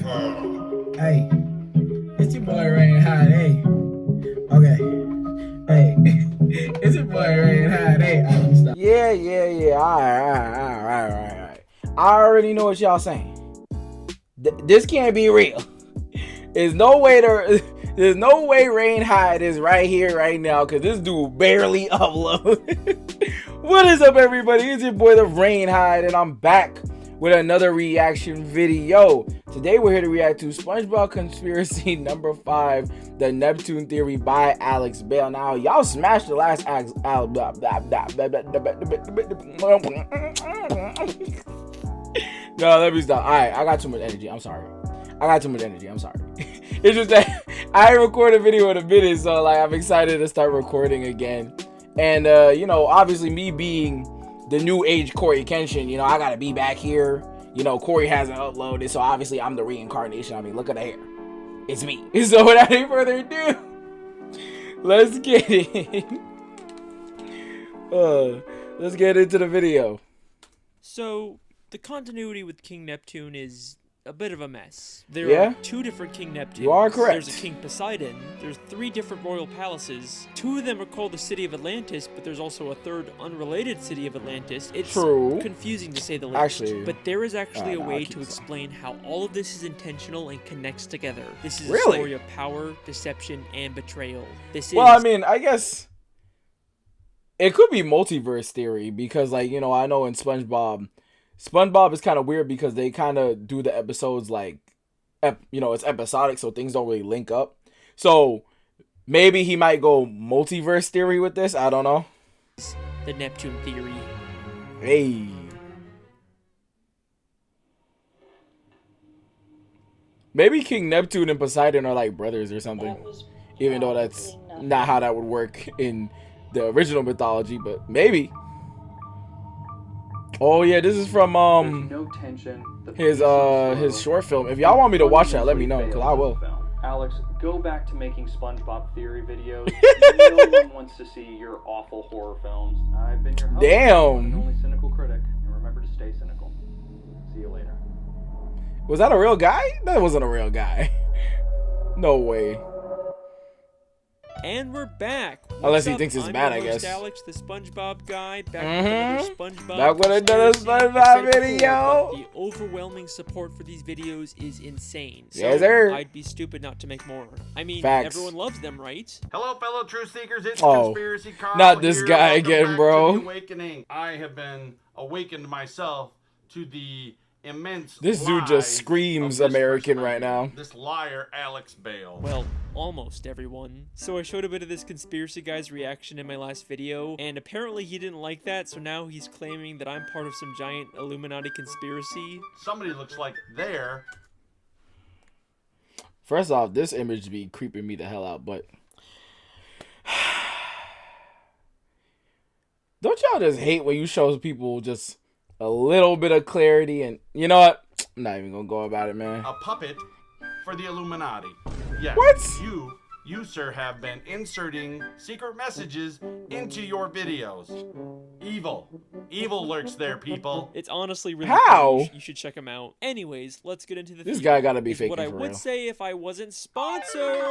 Hey, it's your boy Rain Hot. Hey, okay. Hey, it's your boy Rain Hot. Hey, Yeah. All right. I already know what y'all saying. This can't be real. There's no way Rain Hide is right here right now, because this dude barely upload. What is up, everybody? It's your boy the Rain Hide, and I'm back with another reaction video. Today we're here to react to SpongeBob Conspiracy number 5, The Neptune Theory by Bale. Now, y'all smashed the last No, let me stop. Alright, I got too much energy. I'm sorry. It's just that I recorded a video in a minute, so like I'm excited to start recording again. And you know, obviously me being the new age Corey Kenshin, you know, I gotta be back here. You know, Corey hasn't uploaded, so obviously I'm the reincarnation. I mean, look at the hair. It's me. So without any further ado, let's get it. Let's get into the video. So, the continuity with King Neptune is a bit of a mess. There are 2 different King Neptunes. You are correct. There's a King Poseidon. There's 3 different royal palaces. 2 of them are called the City of Atlantis, but there's also a 3rd unrelated City of Atlantis. It's confusing to say the least. Actually, but there is actually a way to explain how all of this is intentional and connects together. This is a story of power, deception, and betrayal. Well, I mean, I guess it could be multiverse theory, because, like, you know, I know in SpongeBob is kind of weird because they kind of do the episodes like, you know, it's episodic, so things don't really link up. So maybe he might go multiverse theory with this. I don't know. The Neptune theory. Hey. Maybe King Neptune and Poseidon are like brothers or something. Even though that's not how that would work in the original mythology, but maybe. Oh yeah, this is from no tension. his short film. If y'all want me to watch that, let me know, because I will. Alex, go back to making SpongeBob theory videos. No one wants to see your awful horror films. I've been your host, Damn. the only cynical critic, and remember to stay cynical. See you later. Was that a real guy? That wasn't a real guy. No way. And we're back. Unless he thinks it's bad, I guess. Alex, the SpongeBob guy, back with another SpongeBob. Back with another SpongeBob video. The overwhelming support for these videos is insane. So yes, sir. I'd be stupid not to make more. I mean, Facts. Everyone loves them, right? Hello, fellow truth seekers. It's Conspiracy Carl. Not this here. guy Welcome again, back bro. to the awakening. I have been awakened myself to the immense. This dude just screams American right now. This liar, Bale. Well, almost everyone. So I showed a bit of this conspiracy guy's reaction in my last video, and apparently he didn't like that, so now he's claiming that I'm part of some giant Illuminati conspiracy. Somebody looks like they're. First off, this image be creeping me the hell out, but don't y'all just hate when you show people just a little bit of clarity? And you know what? I'm not even gonna go about it, man. A puppet for the Illuminati. Yes. What? You, sir, have been inserting secret messages into your videos. Evil lurks there, people. It's honestly really How? funny. You should check him out. Anyways, let's get into the This theory. guy gotta be faking what I for would real. say if I wasn't sponsored.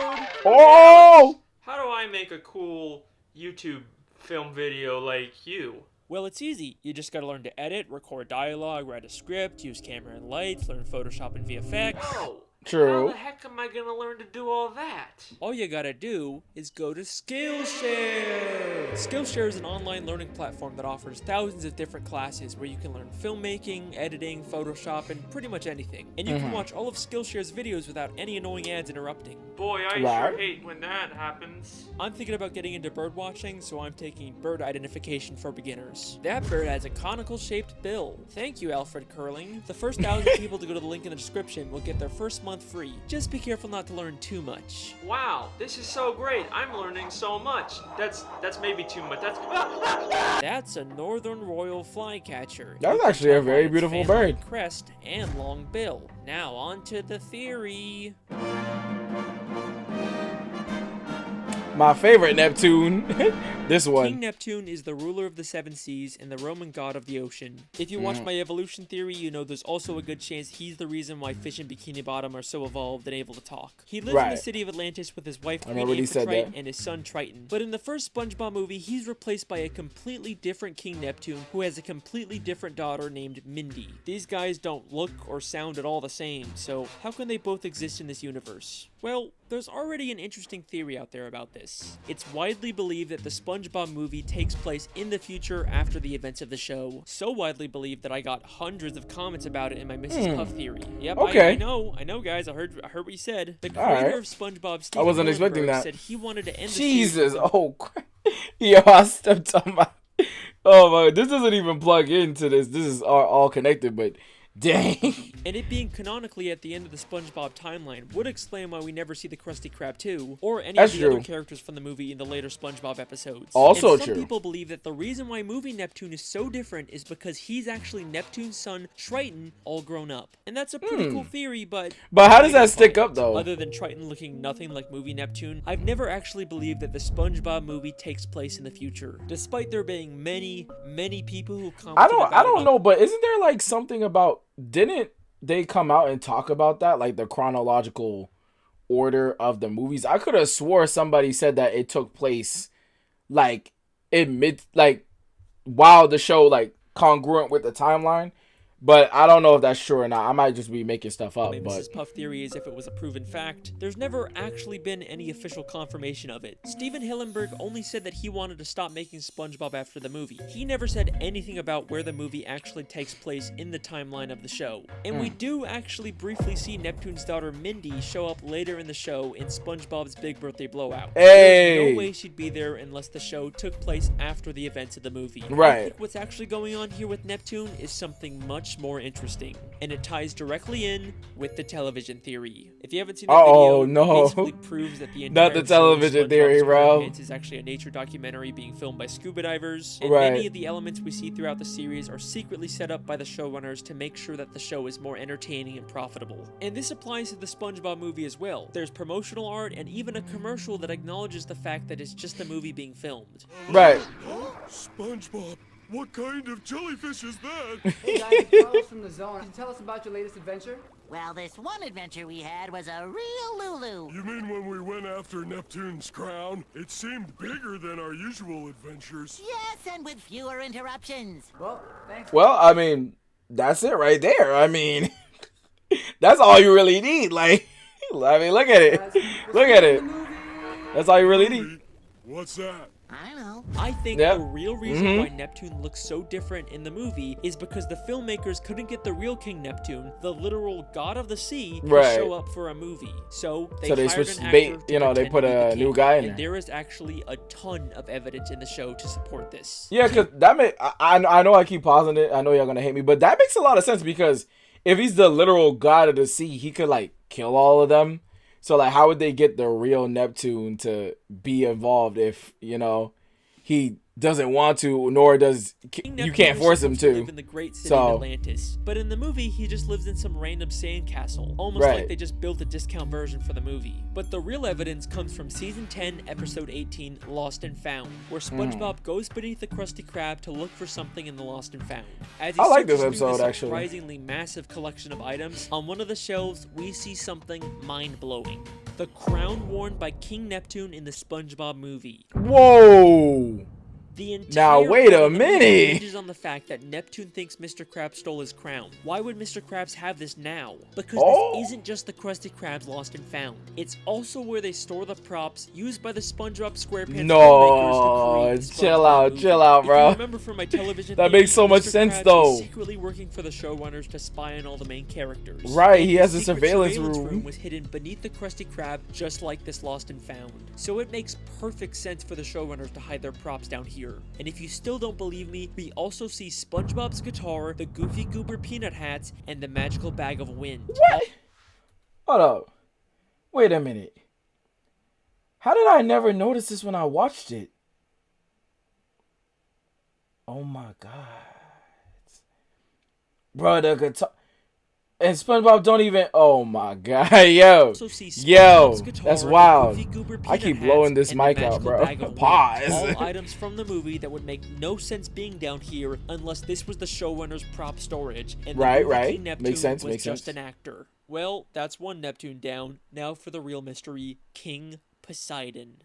Oh! How do I make a cool YouTube film video like you? Well, it's easy. You just gotta learn to edit, record dialogue, write a script, use camera and lights, learn Photoshop and VFX. Oh, True. how the heck am I gonna learn to do all that? All you gotta do is go to Skillshare! Skillshare is an online learning platform that offers thousands of different classes where you can learn filmmaking, editing, Photoshop, and pretty much anything. And you can watch all of Skillshare's videos without any annoying ads interrupting. Boy, I sure hate when that happens. I'm thinking about getting into bird watching, so I'm taking bird identification for beginners. That bird has a conical-shaped bill. Thank you, Alfred Curling. The first 1,000 people to go to the link in the description will get their first month free. Just be careful not to learn too much. Wow, this is so great. I'm learning so much. That's maybe too much. That's a northern royal flycatcher. That's actually a very beautiful bird. Crest and long bill. Now on to the theory. My favorite Neptune. This one. King Neptune is the ruler of the seven seas and the Roman god of the ocean. If you watch my evolution theory, you know there's also a good chance he's the reason why fish in Bikini Bottom are so evolved and able to talk. He lives in the city of Atlantis with his wife Queen Amphitrite and his son Triton. But in the first SpongeBob movie, he's replaced by a completely different King Neptune who has a completely different daughter named Mindy. These guys don't look or sound at all the same, so how can they both exist in this universe? Well, there's already an interesting theory out there about this. It's widely believed that the SpongeBob movie takes place in the future after the events of the show. So widely believed that I got hundreds of comments about it in my Mrs. Puff theory. Yep, okay. I know guys, I heard what you said. The creator of SpongeBob, Steven I wasn't expecting that. said he wanted to end the Jesus, oh crap. Yo, I stepped on my... Oh my, this doesn't even plug into this. This is all connected, but dang. And it being canonically at the end of the SpongeBob timeline would explain why we never see the Krusty Krab 2 or any of the other characters from the movie in the later SpongeBob episodes. Also and some people believe that the reason why movie Neptune is so different is because he's actually Neptune's son, Triton, all grown up. And that's a pretty cool theory, but how does that stick up though? Other than Triton looking nothing like movie Neptune, I've never actually believed that the SpongeBob movie takes place in the future, despite there being many people who commented I don't know, but isn't there like something about, didn't they come out and talk about that, like the chronological order of the movies? I could have swore somebody said that it took place like while the show like congruent with the timeline. But I don't know if that's true or not. I might just be making stuff up. But Mrs. Puff theory is if it was a proven fact. There's never actually been any official confirmation of it. Steven Hillenburg only said that he wanted to stop making SpongeBob after the movie. He never said anything about where the movie actually takes place in the timeline of the show. And we do actually briefly see Neptune's daughter Mindy show up later in the show in SpongeBob's Big Birthday Blowout. Hey! There's no way she'd be there unless the show took place after the events of the movie. Right. I think what's actually going on here with Neptune is something much more interesting, and it ties directly in with the television theory. If you haven't seen the video, it basically proves that the entire not the television theory, bro. Is actually a nature documentary being filmed by scuba divers, and many of the elements we see throughout the series are secretly set up by the showrunners to make sure that the show is more entertaining and profitable. And this applies to the SpongeBob movie as well. There's promotional art and even a commercial that acknowledges the fact that it's just a movie being filmed. Right. SpongeBob, what kind of jellyfish is that? Hey guys, it's Carlos from the Zone. Can you tell us about your latest adventure? Well, this one adventure we had was a real Lulu. You mean when we went after Neptune's crown? It seemed bigger than our usual adventures. Yes, and with fewer interruptions. Well, thanks. Well, I mean, that's it right there. I mean, that's all you really need. Like, I mean, look at it. Look at it. That's all you really need. What's that? I don't know. I think the real reason why Neptune looks so different in the movie is because the filmmakers couldn't get the real King Neptune, the literal god of the sea, to show up for a movie. So they switched an bait, actor you know, they put a new guy in there. And there is actually a ton of evidence in the show to support this. Yeah, because that I know I keep pausing it. I know y'all gonna hate me, but that makes a lot of sense because if he's the literal god of the sea, he could like kill all of them. So like, how would they get the real Neptune to be involved if, you know, he doesn't want to, nor does you can't force him to. Live in the great city of Atlantis, but in the movie he just lives in some random sandcastle, almost like they just built a discount version for the movie. But the real evidence comes from season 10, episode 18, Lost and Found, where SpongeBob goes beneath the Krusty Krab to look for something in the Lost and Found. As he I like this searches through episode actually. Surprisingly massive collection of items, on one of the shelves we see something mind-blowing: the crown worn by King Neptune in the SpongeBob movie. Whoa! The entire Now wait a movie minute. hinges on the fact that Neptune thinks Mr. Krabs stole his crown. Why would Mr. Krabs have this now? Because this isn't just the Krusty Krabs Lost and Found. It's also where they store the props used by the SpongeBob Squarepants filmmakers to create the SpongeBob chill out, bro. If you remember from my television that theory, makes so much Mr. sense, Krabs though. was secretly working for the showrunners to spy on all the main characters. Right, And he has a his secret surveillance room. was hidden beneath the Krusty Krab, just like this Lost and Found. So it makes perfect sense for the showrunners to hide their props down here. And if you still don't believe me, we also see SpongeBob's guitar, the Goofy Goober peanut hats, and the magical bag of wind. What? Hold up. Wait a minute. How did I never notice this when I watched it? Oh my god. Bro, the guitar. And SpongeBob don't even. Oh my god, yo, Also see yo, SpongeBob's guitar, that's the wild. Goofy Goober I peanut keep hats, blowing this and the mic out, magical bro. bag of Pause. wind. All items from the movie that would make no sense being down here unless this was the showrunner's prop storage, and the movie Right. King Neptune Makes sense, was makes just sense. an actor. Well, that's one Neptune down. Now for the real mystery, King Poseidon.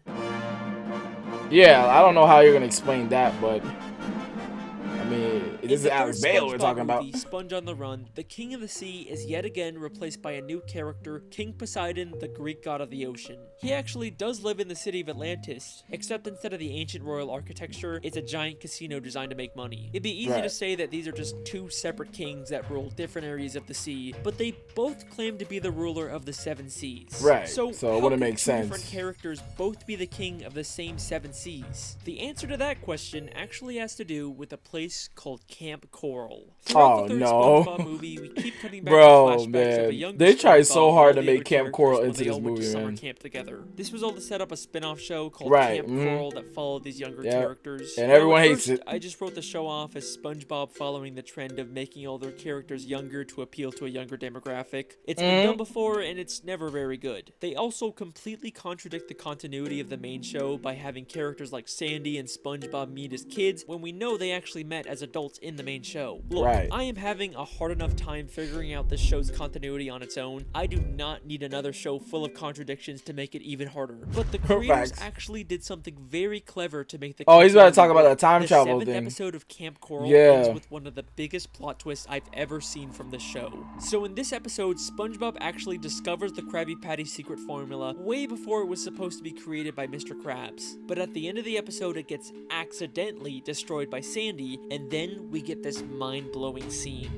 Yeah, I don't know how you're gonna explain that, but I mean, this is In the Alex first Bale we're SpongeBob talking about. movie, Sponge on the Run, the King of the Sea is yet again replaced by a new character, King Poseidon, the Greek god of the ocean. He actually does live in the city of Atlantis, except instead of the ancient royal architecture, it's a giant casino designed to make money. It'd be easy to say that these are just two separate kings that rule different areas of the sea, but they both claim to be the ruler of the seven seas. Right, So so it how wouldn't could make two sense. different characters both be the king of the same seven seas? The answer to that question actually has to do with a place called Camp Coral. Throughout the third no. SpongeBob movie, we keep cutting back Bro, to flashbacks of a man. younger They tried SpongeBob so and hard all to the make other Camp Coral characters when into they this all went to movie, summer man. camp together. This was all to set up a spin-off show called Right, Camp Coral that followed these younger Yep. characters. And Now, everyone at hates first, it. I just wrote the show off as SpongeBob following the trend of making all their characters younger to appeal to a younger demographic. It's been done before, and it's never very good. They also completely contradict the continuity of the main show by having characters like Sandy and SpongeBob meet as kids when we know they actually met as adults in the main show. Look, Right. I am having a hard enough time figuring out this show's continuity on its own. I do not need another show full of contradictions to make it even harder. But the creators Facts. actually did something very clever to make the Oh, he's about to continuity talk about work. that time the travel 7th thing. episode of Camp Coral Yeah. ends with one of the biggest plot twists I've ever seen from the show. So in this episode, SpongeBob actually discovers the Krabby Patty secret formula way before it was supposed to be created by Mr. Krabs. But at the end of the episode, it gets accidentally destroyed by Sandy, and then we get this mind-blowing scene.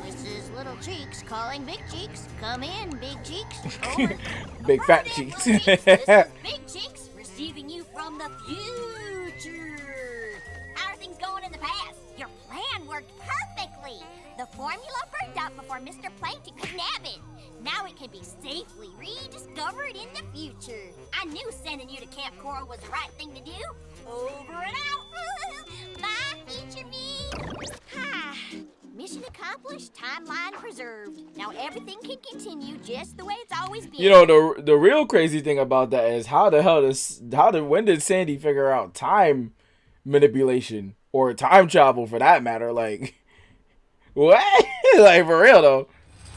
This is Little Cheeks calling Big Cheeks. Come in, Big Cheeks. Over. Big fat Affirmative, cheeks. Little Cheeks. This is Big Cheeks receiving you from the future. How are things going in the past? Your plan worked perfectly. The formula burned up before Mr. Plankton could nab it. Now it can be safely rediscovered in the future. I knew sending you to Camp Coral was the right thing to do. Over and out. Bye, future me. Ha. Mission accomplished, timeline preserved. Now everything can continue just the way it's always been. You know, the real crazy thing about that is when did Sandy figure out time manipulation or time travel for that matter? Like, what? Like, for real though.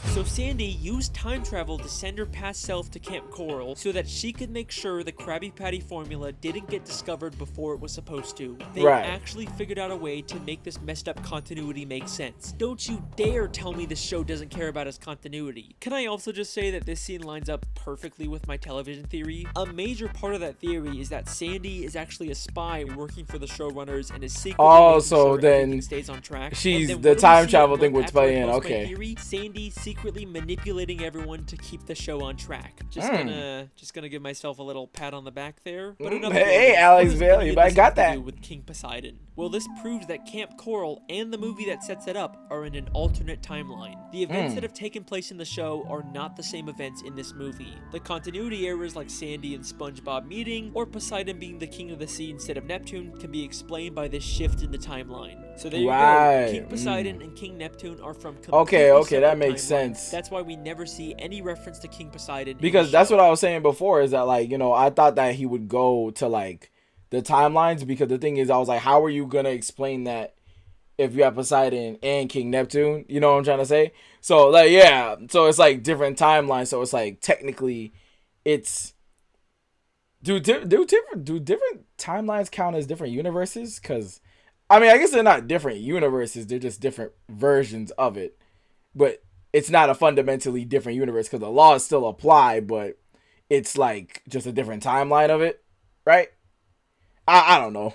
So Sandy used time travel to send her past self to Camp Coral so that she could make sure the Krabby Patty formula didn't get discovered before it was supposed to. They actually figured out a way to make this messed up continuity make sense. Don't you dare tell me this show doesn't care about its continuity. Can I also just say that this scene lines up perfectly with my television theory? A major part of that theory is that Sandy is actually a spy working for the showrunners and is secretly making sure everything stays on track. She's And then the what do we time see travel at thing work would after I play in. post my Okay. theory? Sandy secretly manipulating everyone to keep the show on track. Just gonna give myself a little pat on the back there. But enough Hey, about it. Alex What does Bale, any you of might this got have to that. do with King Poseidon? Well, this proves that Camp Coral and the movie that sets it up are in an alternate timeline. The events that have taken place in the show are not the same events in this movie. The continuity errors like Sandy and SpongeBob meeting, or Poseidon being the king of the sea instead of Neptune, can be explained by this shift in the timeline. So there you go. King Poseidon and King Neptune are from completely Okay, separate that makes timelines. sense. That's why we never see any reference to King Poseidon. Because that's what I was saying before, is that, like, you know, I thought that he would go to, like, the timelines, because the thing is, I was like, how are you gonna explain that if you have Poseidon and King Neptune? You know what I'm trying to say? So, like, yeah, so it's like different timelines. So it's like technically, it's do different timelines count as different universes? Because I mean, I guess they're not different universes; they're just different versions of it. But it's not a fundamentally different universe because the laws still apply, but it's like just a different timeline of it, right? I don't know.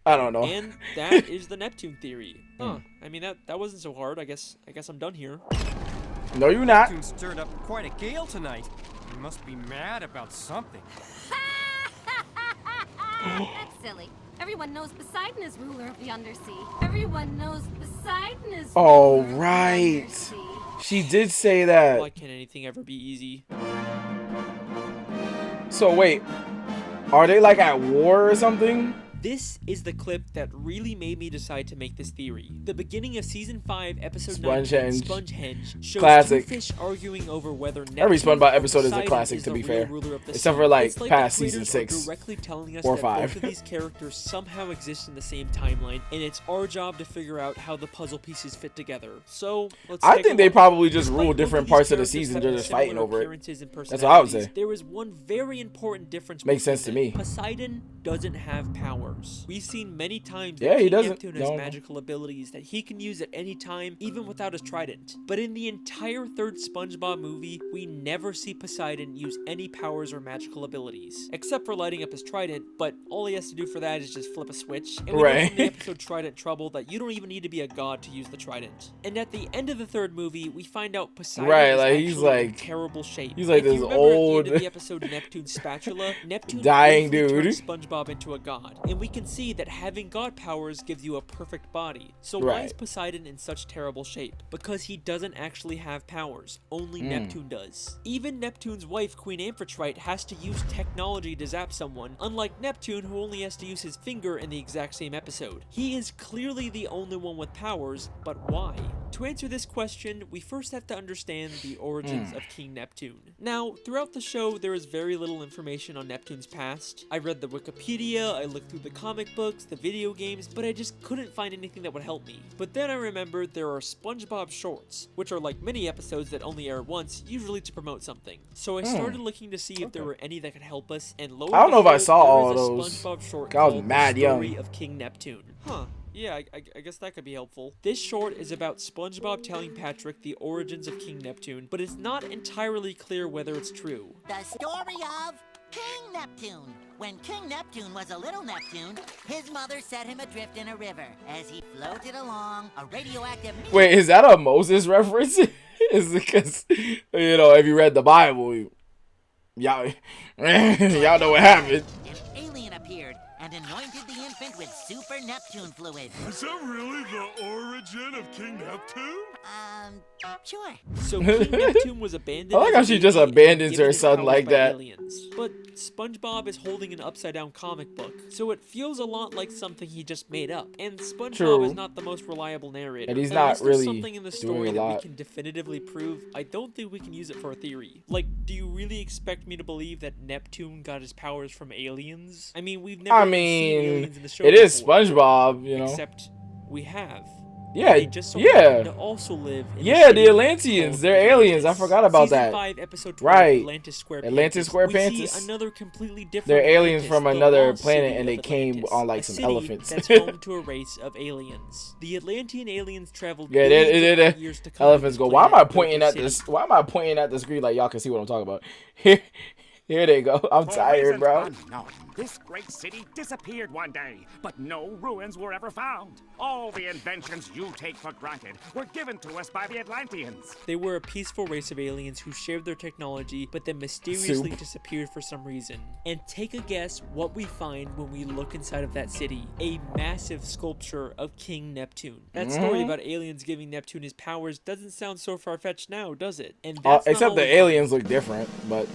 And that is the Neptune theory. Huh. I mean, that wasn't so hard. I guess I'm done here. No, you're not. Neptune stirred up quite a gale tonight. You must be mad about something. That's silly. Everyone knows Poseidon is ruler of the undersea. Everyone knows Poseidon is Oh, ruler of the right. undersea. She did say that. Why can't anything ever be easy? So wait, are they like at war or something? This is the clip that really made me decide to make this theory. The beginning of season 5, episode Spongehenge. 19, Spongehenge, shows Classic. two fish arguing over whether Every Neptune SpongeBob or episode is a Poseidon classic, is to the be real fair. ruler of the Except sea. for, like, It's the past creators season are 6 directly telling us or that 5. both of these characters somehow exist in the same timeline, and it's our job to figure out how the puzzle pieces fit together. So let's I take think a they look. probably just Despite rule both different these parts of the characters season. having They're just fighting similar over it. appearances and That's what I would personalities, say. there is one very important difference. Makes sense to between me. them. Poseidon doesn't have powers. We've seen many times Yeah, that he King doesn't. Neptune has No. magical abilities that he can use at any time, even without his trident. But in the entire third SpongeBob movie, we never see Poseidon use any powers or magical abilities, except for lighting up his trident, but all he has to do for that is just flip a switch. And we know Right. from the episode Trident Trouble that you don't even need to be a god to use the trident. And at the end of the third movie, we find out Poseidon Right, is like, actually he's in like- terrible shape. he's like If you this remember at the old- end of the episode Neptune's Spatula, Neptune dying briefly dude. turns SpongeBob into a god, and we can see that having god powers gives you a perfect body. So why is Right. Poseidon in such terrible shape? Because he doesn't actually have powers. Only Neptune does. Even Neptune's wife, Queen Amphitrite, has to use technology to zap someone, unlike Neptune, who only has to use his finger in the exact same episode. He is clearly the only one with powers, but why? To answer this question, we first have to understand the origins of King Neptune. Now, throughout the show, there is very little information on Neptune's past. I read the Wikipedia, I looked through the comic books, the video games, but I just couldn't find anything that would help me. But then I remembered there are SpongeBob shorts, which are like mini episodes that only air once, usually to promote something. So I started looking to see if there were any that could help us, and lo and I don't know if I behold, saw there all is a those. SpongeBob short I was called mad The young. Story of King Neptune. Huh. Yeah, I guess that could be helpful. This short is about SpongeBob telling Patrick the origins of King Neptune, but it's not entirely clear whether it's true. The story of King Neptune. When King Neptune was a little Neptune, his mother set him adrift in a river. As he floated along, a radioactive... Wait, is that a Moses reference? Is it because, you know, if you read the Bible, y'all know what happened. An alien appeared and anointed the infant with super Neptune fluid. Is that really the origin of King Neptune? Sure. So King Neptune was abandoned. I like as how a she baby just and abandons given her his son powers like by that. aliens. But SpongeBob is holding an upside-down comic book, so it feels a lot like something he just made up. And SpongeBob True. is not the most reliable narrator. And he's Unless not there's really something in the doing story a that we lot. can definitively prove. I don't think we can use it for a theory. Like, do you really expect me to believe that Neptune got his powers from aliens? I mean, we've never I even seen mean, aliens in the show it is before. SpongeBob, you know. Except we have. Yeah, They just so yeah. happen to also live in Yeah, city the Atlanteans. called They're aliens. I Atlantis. forgot about Season that. 5, episode 12, Right. Atlantis Squarepants. Atlantis We Squarepants. see another completely different They're aliens Atlantis, from the another lost planet, city and of they came Atlantis, on like a some city elephants. That's home to a race of aliens. The Atlantean aliens traveled Yeah, billions of light years to come to elephants this go. Why am I planet, built pointing their at city. this? Why am I pointing at the screen like y'all can see what I'm talking about? Here they go. I'm For tired, reasons bro. unknown, this great city disappeared one day, but no ruins were ever found. All the inventions you take for granted were given to us by the Atlanteans. They were a peaceful race of aliens who shared their technology, but then mysteriously Soup. disappeared for some reason. And take a guess what we find when we look inside of that city. A massive sculpture of King Neptune. That story about aliens giving Neptune his powers doesn't sound so far-fetched now, does it? And that's not Except all the we aliens look different, but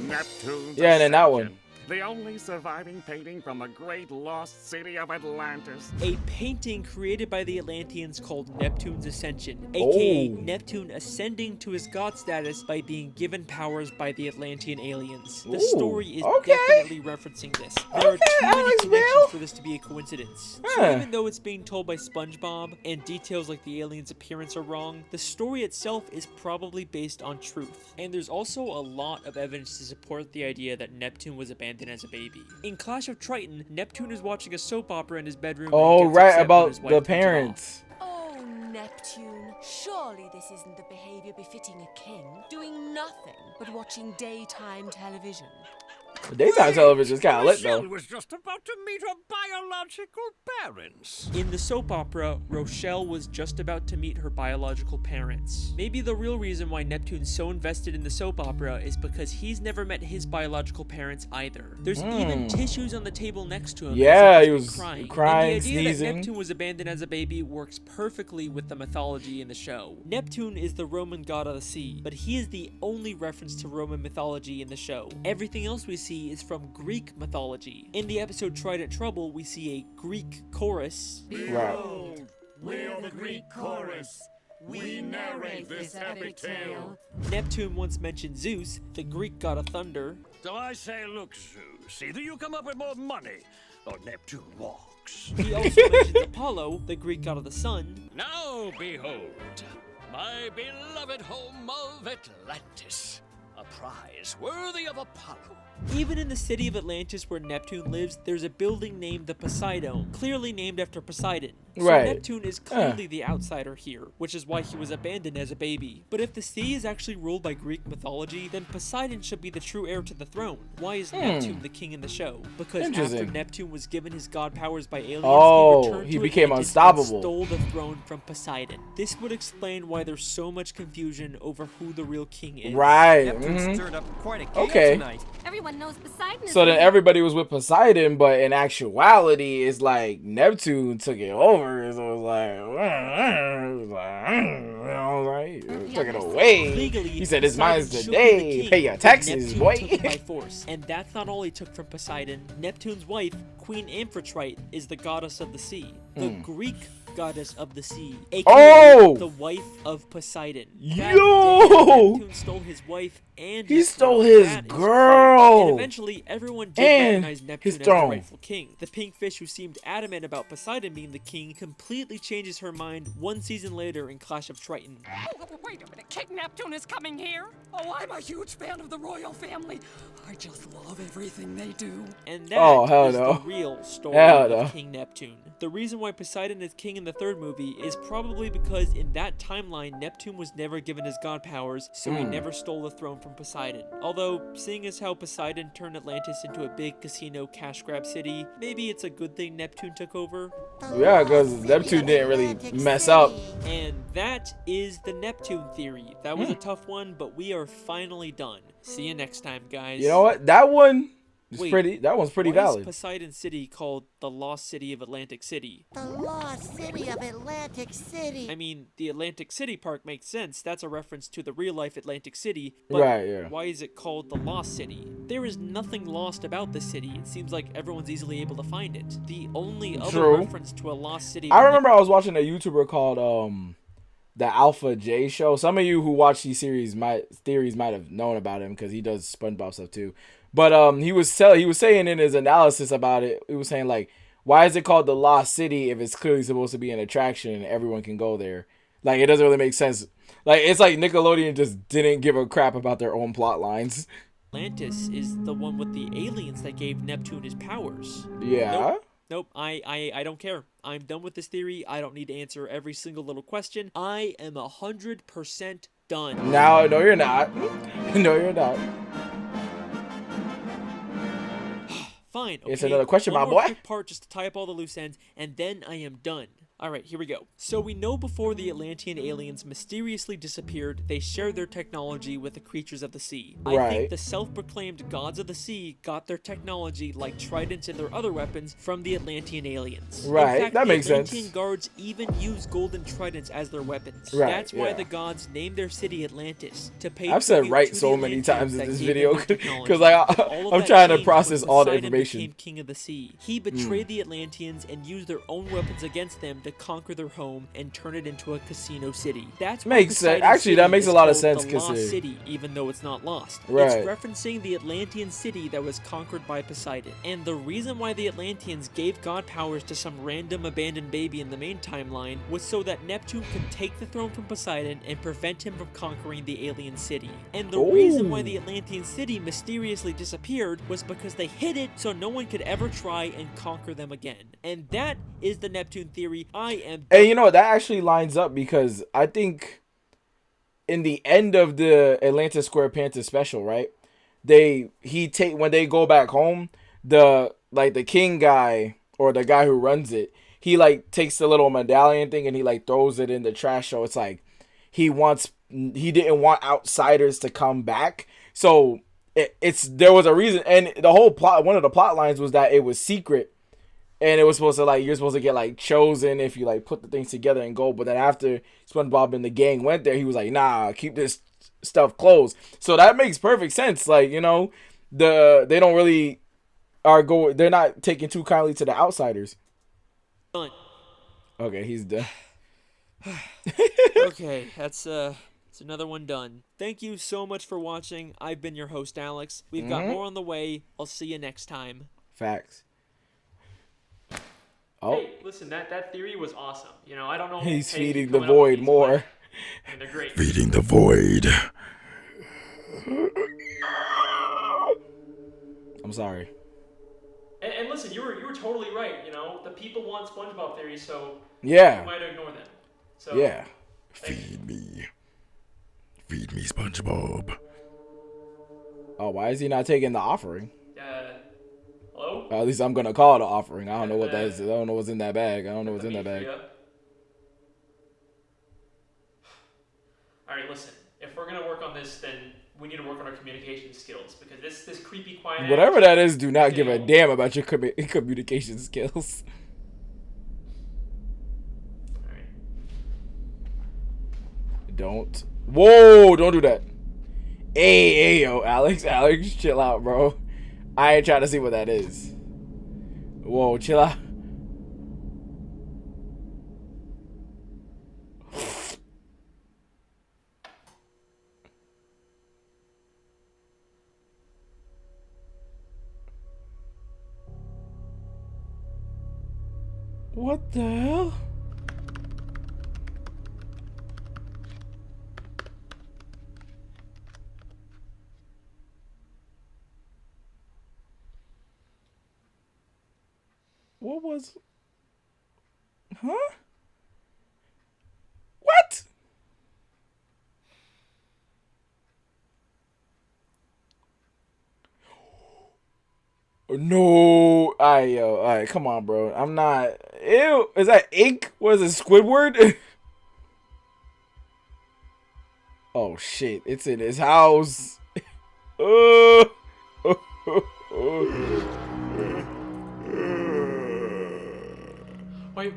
Neptune's yeah, and then that one. Ascension, the only surviving painting from the great lost city of Atlantis. A painting created by the Atlanteans called Neptune's Ascension, aka Oh. Neptune ascending to his god status by being given powers by the Atlantean aliens. The Ooh, story is okay. definitely referencing this. There are Okay, too many Alex connections Bale. for this to be a coincidence. Huh. So even though it's being told by SpongeBob and details like the aliens' appearance are wrong, the story itself is probably based on truth. And there's also a lot of evidence to support the idea that Neptune was abandoned as a baby. In Clash of Triton, Neptune is watching a soap opera in his bedroom. Oh, and gets right, upset when about his wife the turns it off. parents. Oh, Neptune, surely this isn't the behavior befitting a king, doing nothing but watching daytime television. Daytime television is kind of lit Rochelle though. was just about to meet her biological parents. In the soap opera, Rochelle was just about to meet her biological parents. Maybe the real reason why Neptune's so invested in the soap opera is because he's never met his biological parents either. There's even tissues on the table next to him. Yeah, as if he he's was been crying, and the idea sneezing. that Neptune was abandoned as a baby works perfectly with the mythology in the show. Neptune is the Roman god of the sea, but he is the only reference to Roman mythology in the show. Everything else we see Sea is from Greek mythology. In the episode Trident Trouble, we see a Greek chorus. Behold, we're the Greek chorus. We narrate this epic tale. Neptune once mentioned Zeus, the Greek god of thunder. So I say, look, Zeus, either you come up with more money, or Neptune walks. He also mentions Apollo, the Greek god of the sun. Now behold, my beloved home of Atlantis, a prize worthy of Apollo. Even in the city of Atlantis where Neptune lives, there's a building named the Poseidon, clearly named after Poseidon. So Right. Neptune is clearly the outsider here, which is why he was abandoned as a baby. But if the sea is actually ruled by Greek mythology, then Poseidon should be the true heir to the throne. Why is Neptune the king in the show? Because after Interesting. Neptune was given his god powers by aliens, Oh, he returned he to became Atlantis unstoppable. and stole the throne from Poseidon. This would explain why there's so much confusion over who the real king is. Right. Neptune stirred up quite a chaos Okay. tonight. Everyone knows Poseidon is So then the- everybody was with Poseidon, but in actuality, it's like Neptune took it over. So it was like, took it away. Legally, He said, "It's Poseidon mine should be today. the king, Pay your but taxes, Neptune boy." took it by force. And that's not all he took from Poseidon. Neptune's wife, Queen Amphitrite, is the goddess of the sea. The Greek goddess of the sea, aka Oh! the wife of Poseidon. Yo! Neptune stole his wife and He his stole throne. his That is girl. crazy. And eventually, everyone did And recognize Neptune his as the throne. rightful king. The pink fish who seemed adamant about Poseidon being the king completely changes her mind one season later in Clash of Triton. Oh, wait a minute, King Neptune is coming here? Oh, I'm a huge fan of the royal family. I just love everything they do. And that Oh, hell is no. the real story Hell of no. King Neptune. The reason why Poseidon is king in the third movie is probably because in that timeline, Neptune was never given his god powers, so he never stole the throne from Poseidon. Although, seeing as how Poseidon turned Atlantis into a big casino cash grab city, maybe it's a good thing Neptune took over. Yeah, because Neptune didn't really mess up. And that is the Neptune theory. That was a tough one, but we are finally done. See you next time, guys. You know what? That one is Wait, pretty. That one's pretty why valid. is Poseidon City called the Lost City of Atlantic City? The lost city of Atlantic City. I mean, the Atlantic City Park makes sense. That's a reference to the real-life Atlantic City. But Right, yeah. why is it called the Lost City? There is nothing lost about the city. It seems like everyone's easily able to find it. The only other True. reference to a lost city... I remember I was watching a YouTuber called the Alpha J Show. Some of you who watch these theories might have known about him because he does SpongeBob stuff too. But he was saying in his analysis about it, he was saying like, why is it called the Lost City if it's clearly supposed to be an attraction and everyone can go there? Like, it doesn't really make sense. Like, it's like Nickelodeon just didn't give a crap about their own plot lines. Atlantis is the one with the aliens that gave Neptune his powers. Yeah. Nope, I don't care. I'm done with this theory. I don't need to answer every single little question. I am 100% done. No, you're not. No, you're not. Fine. It's okay, another question, one my more boy. quick part just to tie up all the loose ends, and then I am done. All right, here we go. So we know before the Atlantean aliens mysteriously disappeared, they shared their technology with the creatures of the sea. I Right. think the self-proclaimed gods of the sea got their technology, like tridents and their other weapons, from the Atlantean aliens. Right, In fact, that the makes sense. Atlantean guards even use golden tridents as their weapons. Right, That's why yeah. the gods named their city Atlantis, to pay I've said tribute right to so the many Atlanteans times in that this gave video them their technology. because like All of I'm that trying to changed process when all the Poseidon information. became king of the sea. He betrayed the Atlanteans and used their own weapons against them to conquer their home and turn it into a casino city. That's why Makes sense. Poseidon Actually, that City makes a is lot of called sense the Lost considering- City, even though it's not lost. Right. It's referencing the Atlantean city that was conquered by Poseidon. And the reason why the Atlanteans gave god powers to some random abandoned baby in the main timeline was so that Neptune could take the throne from Poseidon and prevent him from conquering the alien city. And the reason why the Atlantean city mysteriously disappeared was because they hid it so no one could ever try and conquer them again. And that is the Neptune theory. I am... And you know what? That actually lines up because I think in the end of the Atlantis Squarepants special, right? When they go back home, the king guy or the guy who runs it, he like takes the little medallion thing and he like throws it in the trash. So it's like he didn't want outsiders to come back. So there was a reason, and the whole plot, one of the plot lines was that it was secret. And it was supposed to you're supposed to get chosen if you put the things together and go. But then after SpongeBob and the gang went there, he was like, nah, keep this stuff closed. So that makes perfect sense. they don't really they're not taking too kindly to the outsiders. Done. Okay, he's done. Okay, that's another one done. Thank you so much for watching. I've been your host, Alex. We've got more on the way. I'll see you next time. Facts. Oh. Hey, listen, that theory was awesome. You know, I don't know. He's feeding the void more. And they're great. Feeding the void. I'm sorry. And listen, you were totally right. You know, the people want SpongeBob theories, so yeah, you might ignore them. So yeah. Feed me, SpongeBob. Oh, why is he not taking the offering? Hello? At least I'm gonna call it an offering. I don't know what that is. I don't know what's in that bag. I don't know what's in that bag. All right, listen. If we're gonna work on this, then we need to work on our communication skills because this creepy quiet. Whatever that is, do not give a damn about your communication skills. All right. Don't. Whoa! Don't do that. Hey, yo, Alex, chill out, bro. I ain't trying to see what that is. Whoa, chill out. What the hell? What was... Huh? What? No. Alright, come on, bro. I'm not... Ew. Is that ink? Was it Squidward? Oh, shit. It's in his house. Why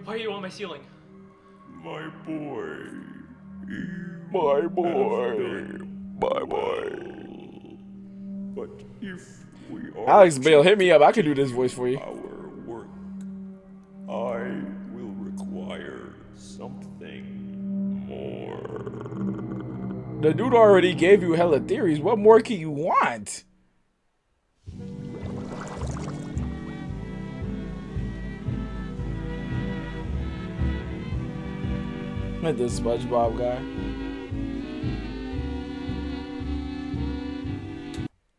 are you on my ceiling? My boy. My boy. My boy. But if we are Alex Bale, hit me up. I can do this voice for you. Our work, I will require something more. The dude already gave you hella theories. What more can you want? Met the SpongeBob guy.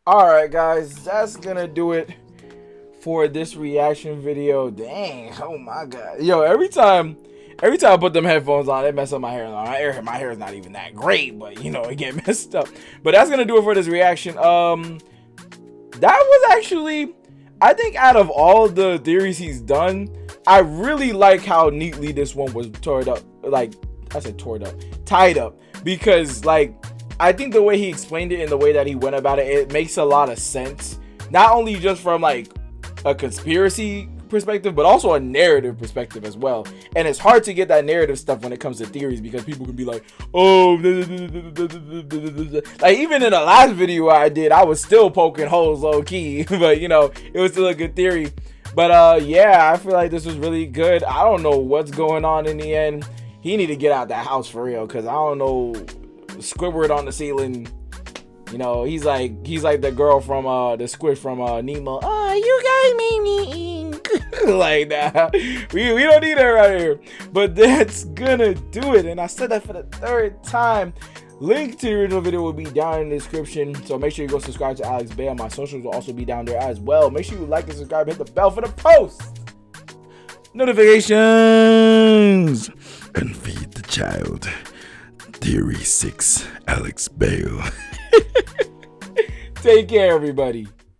Alright guys, that's gonna do it for this reaction video. Dang, oh my god. Yo, every time I put them headphones on, it mess up my hair. My hair is not even that great, but you know, it get messed up. But that's gonna do it for this reaction. That was actually, I think out of all the theories he's done, I really like how neatly this one was tied up. Because like, I think the way he explained it and the way that he went about it, it makes a lot of sense. Not only just from like a conspiracy perspective, but also a narrative perspective as well. And it's hard to get that narrative stuff when it comes to theories because people can be like, oh, like even in the last video I did, I was still poking holes low key, but you know, it was still a good theory. But yeah, I feel like this was really good. I don't know what's going on in the end. He need to get out that house for real, because I don't know, Squidward on the ceiling, you know, he's like the girl from the squid from Nemo. Oh, you guys made me ink. Like that. We don't need her right here. But that's gonna do it. And I said that for the third time. Link to the original video will be down in the description. So make sure you go subscribe to Alex Bale. My socials will also be down there as well. Make sure you like and subscribe. Hit the bell for the post notifications. And feed the child. Theory 6, Alex Bale. Take care, everybody.